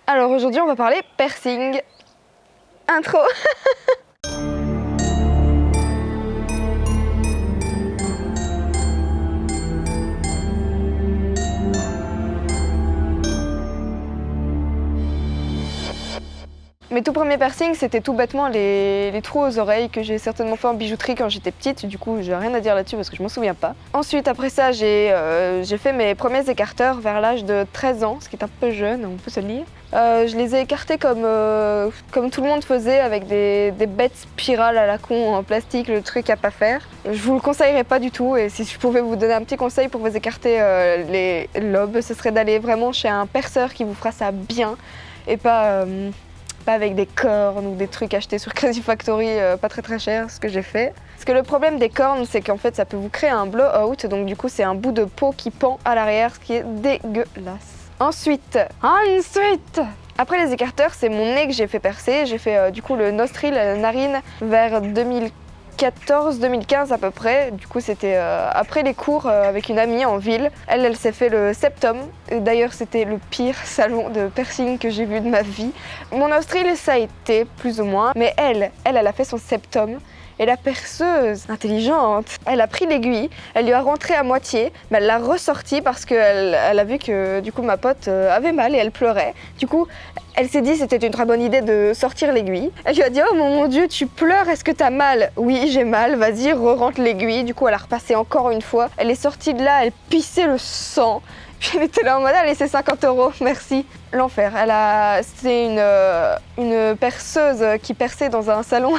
Alors aujourd'hui on va parler piercing. Intro. Mes tout premiers piercings, c'était tout bêtement les trous aux oreilles que j'ai certainement fait en bijouterie quand j'étais petite. Du coup, j'ai rien à dire là-dessus parce que je m'en souviens pas. Ensuite, après ça, j'ai fait mes premiers écarteurs vers l'âge de 13 ans, ce qui est un peu jeune, on peut se le dire. Je les ai écartés comme tout le monde faisait, avec des bêtes spirales à la con en plastique, le truc à pas faire. Je vous le conseillerais pas du tout, et si je pouvais vous donner un petit conseil pour vous écarter les lobes, ce serait d'aller vraiment chez un perceur qui vous fera ça bien, et pas avec des cornes ou des trucs achetés sur Crazy Factory pas très cher, ce que j'ai fait. Parce que le problème des cornes, c'est qu'en fait ça peut vous créer un blowout, donc du coup c'est un bout de peau qui pend à l'arrière, ce qui est dégueulasse. Ensuite, après les écarteurs, c'est mon nez que j'ai fait percer. J'ai fait du coup le nostril, la narine vers 2014-2015 à peu près. Du coup c'était après les cours avec une amie en ville. Elle s'est fait le septum. D'ailleurs c'était le pire salon de piercing que j'ai vu de ma vie. Mon nostril ça a été plus ou moins, mais elle a fait son septum. Et la perceuse, intelligente, elle a pris l'aiguille, elle lui a rentré à moitié, mais elle l'a ressortie parce qu'elle a vu que du coup ma pote avait mal et elle pleurait. Du coup, elle s'est dit que c'était une très bonne idée de sortir l'aiguille. Elle lui a dit « Oh mon Dieu, tu pleures, est-ce que t'as mal ?»« Oui, j'ai mal, vas-y, re-rentre l'aiguille. » Du coup, elle a repassé encore une fois. Elle est sortie de là, elle pissait le sang. Puis elle était là en mode « Allez, c'est 50 €, merci. » L'enfer. C'était une perceuse qui perçait dans un salon.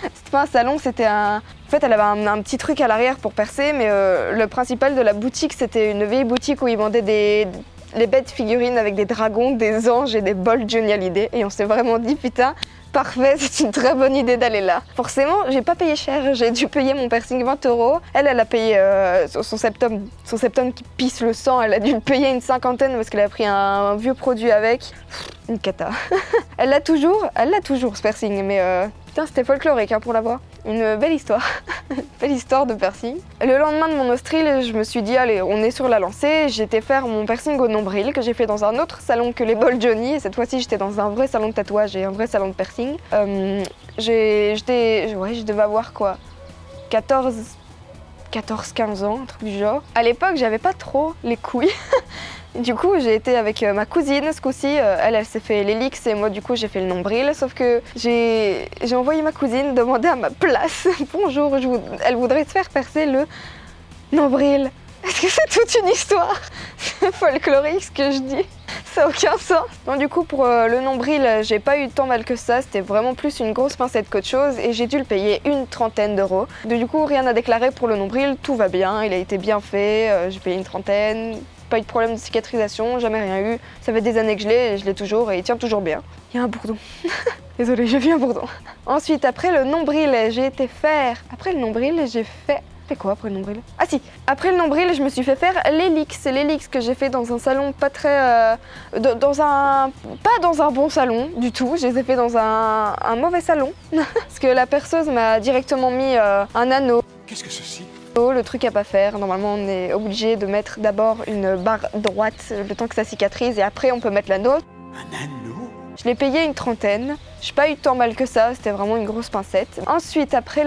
C'était pas un salon, c'était un... En fait, elle avait un petit truc à l'arrière pour percer, mais le principal de la boutique, c'était une vieille boutique où ils vendaient les bêtes figurines avec des dragons, des anges et des bols Johnny Hallyday. Et on s'est vraiment dit, putain, parfait, c'est une très bonne idée d'aller là. Forcément, j'ai pas payé cher, j'ai dû payer mon piercing 20 €. Elle a payé son septum qui pisse le sang, elle a dû le payer une cinquantaine parce qu'elle a pris un vieux produit avec. Une cata. Elle l'a toujours ce piercing, mais putain, c'était folklorique pour l'avoir. Une belle histoire. Belle histoire de piercing. Le lendemain de mon nostril, je me suis dit, allez, on est sur la lancée. J'étais faire mon piercing au nombril que j'ai fait dans un autre salon que les bols Johnny. Et cette fois-ci, j'étais dans un vrai salon de tatouage et un vrai salon de piercing. Je devais avoir quoi, 14-15 ans, un truc du genre. À l'époque, j'avais pas trop les couilles. Du coup, j'ai été avec ma cousine ce coup-ci. Elle s'est fait l'hélix et moi, du coup, j'ai fait le nombril. Sauf que j'ai envoyé ma cousine demander à ma place. Bonjour, elle voudrait se faire percer le nombril. Est-ce que c'est toute une histoire? C'est folklorique ce que je dis. Ça n'a aucun sens. Donc du coup, pour le nombril, j'ai pas eu tant mal que ça. C'était vraiment plus une grosse pincette qu'autre chose et j'ai dû le payer une trentaine d'euros. Du coup, rien à déclarer pour le nombril. Tout va bien, il a été bien fait. J'ai payé une trentaine. Pas eu de problème de cicatrisation, jamais rien eu. Ça fait des années que je l'ai toujours et il tient toujours bien. Il y a un bourdon. Désolée, j'ai vu un bourdon. Ensuite, après le nombril, j'ai été faire... Après le nombril, j'ai fait... Fait quoi après le nombril? Ah si, après le nombril, je me suis fait faire l'hélix. C'est l'hélix que j'ai fait dans un salon pas très... pas dans un bon salon du tout. Je les ai fait dans un mauvais salon. Parce que la perceuse m'a directement mis un anneau. Qu'est-ce que ceci? Le truc à pas faire, normalement on est obligé de mettre d'abord une barre droite le temps que ça cicatrise et après on peut mettre l'anneau. Un anneau? Je l'ai payé une trentaine, j'ai pas eu tant mal que ça, c'était vraiment une grosse pincette. Ensuite après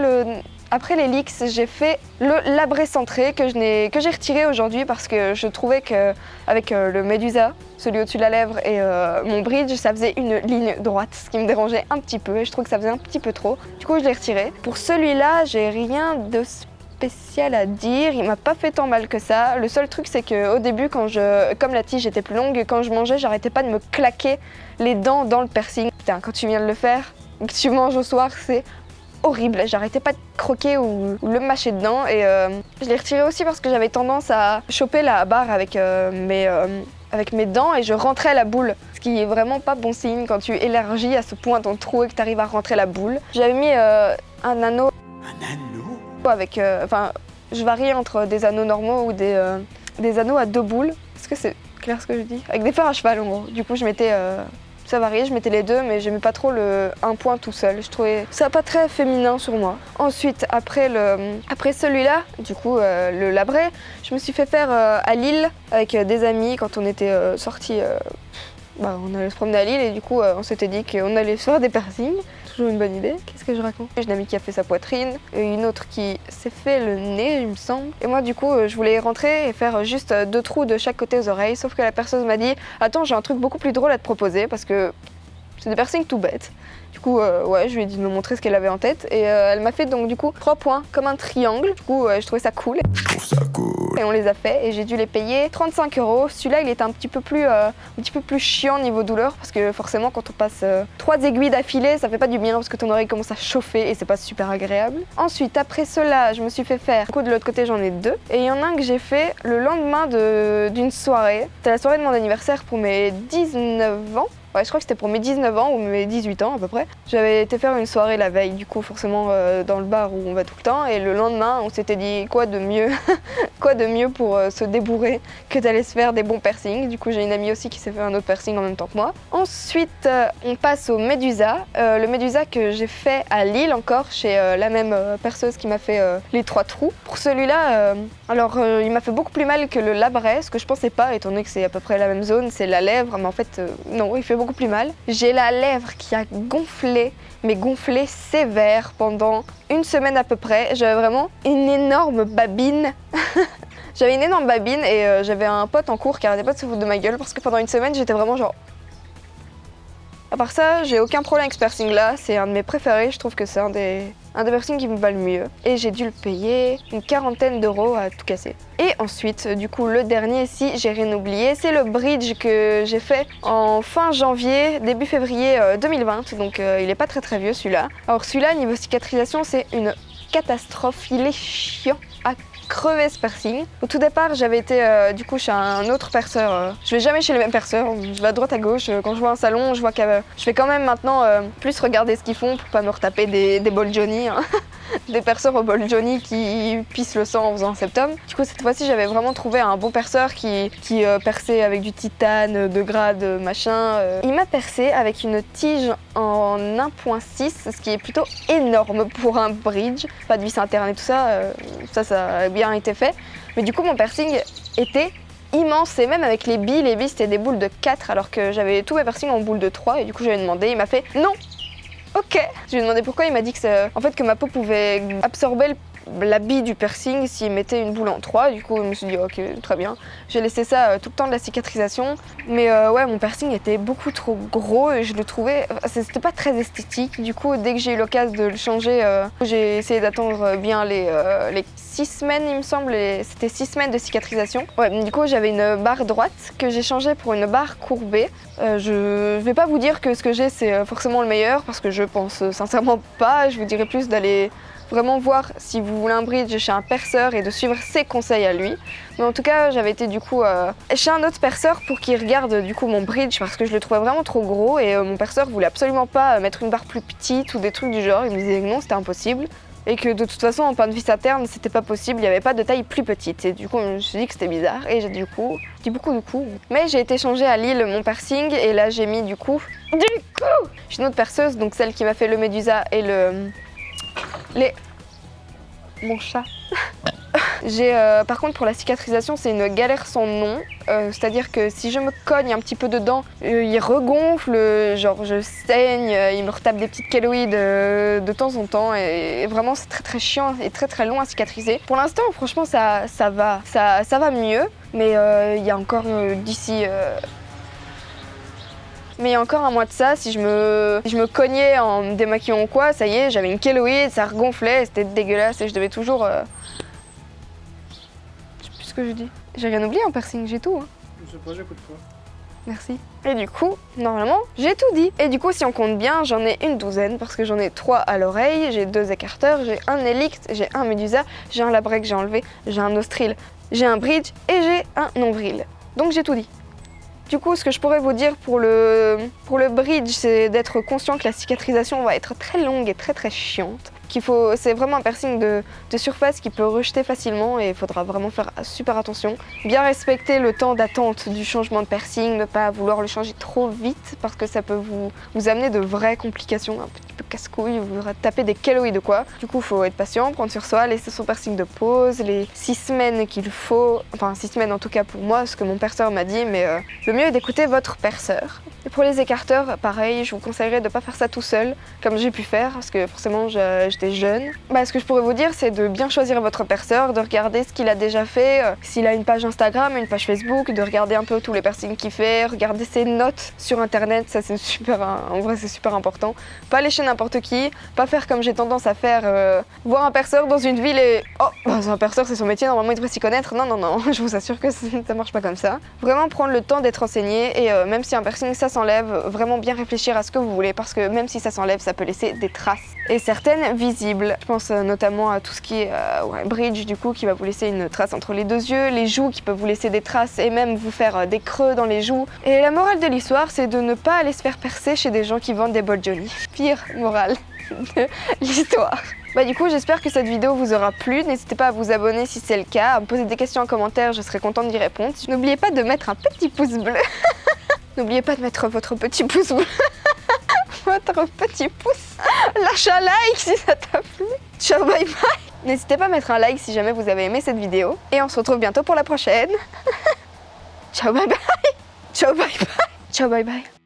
l'hélix, j'ai fait le labré centré que j'ai retiré aujourd'hui parce que je trouvais qu'avec le médusa, celui au-dessus de la lèvre et mon bridge, ça faisait une ligne droite, ce qui me dérangeait un petit peu et je trouve que ça faisait un petit peu trop. Du coup je l'ai retiré. Pour celui-là, j'ai rien de spécial à dire, il m'a pas fait tant mal que ça. Le seul truc c'est qu'au début, comme la tige était plus longue, quand je mangeais, j'arrêtais pas de me claquer les dents dans le piercing. Putain, quand tu viens de le faire, que tu manges au soir, c'est horrible. J'arrêtais pas de croquer ou le mâcher dedans et je l'ai retiré aussi parce que j'avais tendance à choper la barre avec mes dents et je rentrais la boule. Ce qui est vraiment pas bon signe quand tu élargis à ce point ton trou et que tu arrives à rentrer la boule. J'avais mis un anneau. Un anneau? Avec, je varie entre des anneaux normaux ou des anneaux à deux boules. Est-ce que c'est clair ce que je dis? Avec des fers à cheval en gros. Du coup je mettais ça variait, je mettais les deux, mais j'aimais pas trop un point tout seul. Je trouvais ça pas très féminin sur moi. Ensuite, après celui-là, du coup, le labré, je me suis fait faire à Lille avec des amis quand on était sortis. On allait se promener à Lille et du coup, on s'était dit qu'on allait se faire des piercings. Toujours une bonne idée. Qu'est-ce que je raconte? J'ai une amie qui a fait sa poitrine et une autre qui s'est fait le nez, il me semble. Et moi, du coup, je voulais rentrer et faire juste 2 trous de chaque côté aux oreilles. Sauf que la perceuse m'a dit « Attends, j'ai un truc beaucoup plus drôle à te proposer parce que c'est des piercings tout bêtes. » Du coup, je lui ai dit de me montrer ce qu'elle avait en tête et elle m'a fait donc du coup 3 points comme un triangle. Du coup, je trouvais ça cool. Je trouve ça cool. Et on les a fait et j'ai dû les payer 35 €. Celui-là, il était un petit peu plus chiant niveau douleur parce que forcément, quand on passe 3 aiguilles d'affilée, ça fait pas du bien parce que ton oreille commence à chauffer et c'est pas super agréable. Ensuite, après cela, je me suis fait faire. Du coup, de l'autre côté, j'en ai 2. Et il y en a un que j'ai fait le lendemain d'une soirée. C'était la soirée de mon anniversaire pour mes 19 ans. Ouais, je crois que c'était pour mes 19 ans ou mes 18 ans à peu près. J'avais été faire une soirée la veille, du coup forcément dans le bar où on va tout le temps. Et le lendemain, on s'était dit quoi de mieux pour se débourrer que d'aller se faire des bons piercings. Du coup, j'ai une amie aussi qui s'est fait un autre piercing en même temps que moi. Ensuite, on passe au Médusa. Le Médusa que j'ai fait à Lille encore, chez la même perceuse qui m'a fait les 3 trous. Pour celui-là, il m'a fait beaucoup plus mal que le labret, ce que je pensais pas, étant donné que c'est à peu près la même zone, c'est la lèvre. Mais en fait, non, il fait beaucoup plus mal. J'ai la lèvre qui a gonflé, mais gonflé sévère pendant 1 semaine à peu près. J'avais vraiment une énorme babine. J'avais une énorme babine et j'avais un pote en cours qui arrêtait pas de se foutre de ma gueule parce que pendant 1 semaine, j'étais vraiment genre... À part ça, j'ai aucun problème avec ce piercing là, c'est un de mes préférés, je trouve que c'est un des piercings qui me va le mieux. Et j'ai dû le payer une 40aine d'euros à tout casser. Et ensuite, du coup, le dernier ici, j'ai rien oublié, c'est le bridge que j'ai fait en fin janvier, début février 2020, donc il est pas très vieux celui-là. Alors celui-là, niveau cicatrisation, c'est une catastrophe, il est chiant à crever ce piercing. Au tout départ, j'avais été du coup chez un autre perceur. Je vais jamais chez les mêmes perceurs, je vais à droite à gauche. Quand je vois un salon, je vois que je fais quand même maintenant plus regarder ce qu'ils font pour pas me retaper des bols Johnny. Hein. Des perceurs au bol Johnny qui pissent le sang en faisant un septum. Du coup, cette fois-ci, j'avais vraiment trouvé un bon perceur qui perçait avec du titane, de grade, machin. Il m'a percé avec une tige en 1.6, ce qui est plutôt énorme pour un bridge. Pas de vis interne et tout ça, ça a bien été fait. Mais du coup, mon piercing était immense et même avec les billes c'était des boules de 4 alors que j'avais tous mes piercings en boules de 3 et du coup, j'avais demandé, il m'a fait non. Ok. Je lui ai demandé pourquoi, il m'a dit que ma peau pouvait absorber la bille du piercing s'il mettait une boule en 3. Du coup, je me suis dit ok, très bien. J'ai laissé ça tout le temps de la cicatrisation. Mais ouais, mon piercing était beaucoup trop gros et je le trouvais... C'était pas très esthétique. Du coup, dès que j'ai eu l'occasion de le changer, j'ai essayé d'attendre bien les 6 semaines, il me semble. C'était 6 semaines de cicatrisation. Ouais, du coup, j'avais une barre droite que j'ai changée pour une barre courbée. Je vais pas vous dire que ce que j'ai, c'est forcément le meilleur parce que je pense sincèrement pas. Je vous dirais plus d'aller vraiment voir si vous voulez un bridge chez un perceur et de suivre ses conseils à lui. Mais en tout cas, j'avais été du coup chez un autre perceur pour qu'il regarde du coup mon bridge parce que je le trouvais vraiment trop gros et mon perceur voulait absolument pas mettre une barre plus petite ou des trucs du genre. Il me disait que non, c'était impossible. Et que de toute façon, en point de vis interne, c'était pas possible, il n'y avait pas de taille plus petite. Et du coup, je me suis dit que c'était bizarre. Et j'ai Mais j'ai été changer à Lille mon piercing et là, j'ai mis j'ai une autre perceuse, donc celle qui m'a fait le Médusa et mon chat. Par contre, pour la cicatrisation, c'est une galère sans nom. C'est-à-dire que si je me cogne un petit peu dedans, il regonfle, genre je saigne, il me retape des petites kéloïdes de temps en temps. Et vraiment, c'est très chiant et très long à cicatriser. Pour l'instant, franchement, ça va mieux. Mais il y a encore d'ici... Mais il y a encore un mois de ça, si je me cognais en me démaquillant ou quoi, ça y est, j'avais une kéloïde, ça regonflait, c'était dégueulasse et je devais toujours... Je sais plus ce que je dis. J'ai rien oublié en piercing, j'ai tout. Hein. Je sais pas, j'écoute pas. Merci. Et du coup, normalement, j'ai tout dit. Et du coup, si on compte bien, j'en ai une douzaine parce que j'en ai 3 à l'oreille, j'ai 2 écarteurs, j'ai un hélix, j'ai un médusa, j'ai un labret que j'ai enlevé, j'ai un nostril, j'ai un bridge et j'ai un nombril. Donc j'ai tout dit. Du coup, ce que je pourrais vous dire pour le bridge, c'est d'être conscient que la cicatrisation va être très longue et très chiante. C'est vraiment un piercing de surface qui peut rejeter facilement et il faudra vraiment faire super attention. Bien respecter le temps d'attente du changement de piercing, ne pas vouloir le changer trop vite parce que ça peut vous amener de vraies complications, un petit peu casse-couille, vous taper des kéloïdes ou quoi. Du coup, il faut être patient, prendre sur soi, laisser son piercing de pause, les 6 semaines qu'il faut, enfin 6 semaines en tout cas pour moi, ce que mon perceur m'a dit, mais le mieux est d'écouter votre perceur. Et pour les écarteurs, pareil, je vous conseillerais de ne pas faire ça tout seul, comme j'ai pu faire, parce que forcément j'étais jeune. Ce que je pourrais vous dire, c'est de bien choisir votre perceur, de regarder ce qu'il a déjà fait, s'il a une page Instagram, une page Facebook, de regarder un peu tous les piercings qu'il fait, regarder ses notes sur internet, ça c'est super, en vrai c'est super important. Pas aller chez n'importe qui, pas faire comme j'ai tendance à faire, voir un perceur dans une ville et oh, c'est un perceur, c'est son métier, normalement il devrait s'y connaître. Non, je vous assure que ça marche pas comme ça. Vraiment prendre le temps d'être renseigné et même si un piercing ça s'enlève, vraiment bien réfléchir à ce que vous voulez parce que même si ça s'enlève, ça peut laisser des traces et certaines visibles. Je pense notamment à tout ce qui est bridge du coup qui va vous laisser une trace entre les 2 yeux, les joues qui peuvent vous laisser des traces et même vous faire des creux dans les joues. Et la morale de l'histoire, c'est de ne pas aller se faire percer chez des gens qui vendent des bols Johnny. Pire morale de l'histoire. Du coup, j'espère que cette vidéo vous aura plu. N'hésitez pas à vous abonner si c'est le cas, à me poser des questions en commentaire, je serai contente d'y répondre. N'oubliez pas de mettre un petit pouce bleu. N'oubliez pas de mettre votre petit pouce bleu. Votre petit pouce. Lâche un like si ça t'a plu. Ciao, bye bye. N'hésitez pas à mettre un like si jamais vous avez aimé cette vidéo. Et on se retrouve bientôt pour la prochaine. Ciao, bye bye. Ciao, bye bye. Ciao, bye bye.